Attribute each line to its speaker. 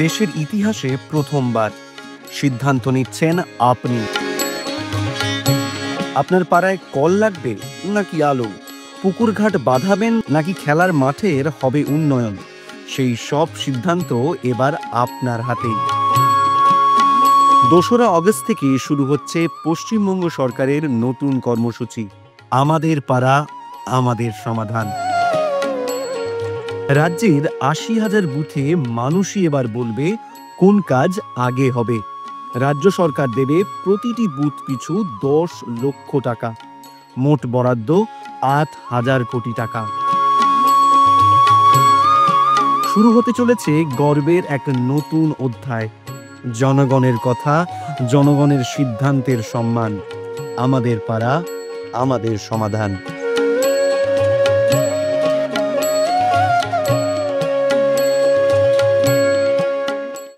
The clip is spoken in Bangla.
Speaker 1: দেশের ইতিহাসে প্রথমবার সিদ্ধান্ত নিচ্ছেন আপনি। আপনার পাড়ায় কল লাগবে নাকি আলো, পুকুরঘাট বাঁধাবেন নাকি খেলার মাঠের হবে উন্নয়ন, সেই সব সিদ্ধান্ত এবার আপনার হাতেই। 2রা অগস্ট থেকে শুরু হচ্ছে পশ্চিমবঙ্গ সরকারের নতুন কর্মসূচি আমাদের পাড়া আমাদের সমাধান। রাজ্যের 80,000 বুথে মানুষই এবার বলবে কোন কাজ আগে হবে। রাজ্য সরকার দেবে প্রতিটি বুথ পিছু 10 লক্ষ টাকা, মোট বরাদ্দ 8,000 কোটি টাকা। শুরু হতে চলেছে গর্বের এক নতুন অধ্যায়। জনগণের কথা, জনগণের সিদ্ধান্তের সম্মান। আমাদের পাড়া আমাদের সমাধান।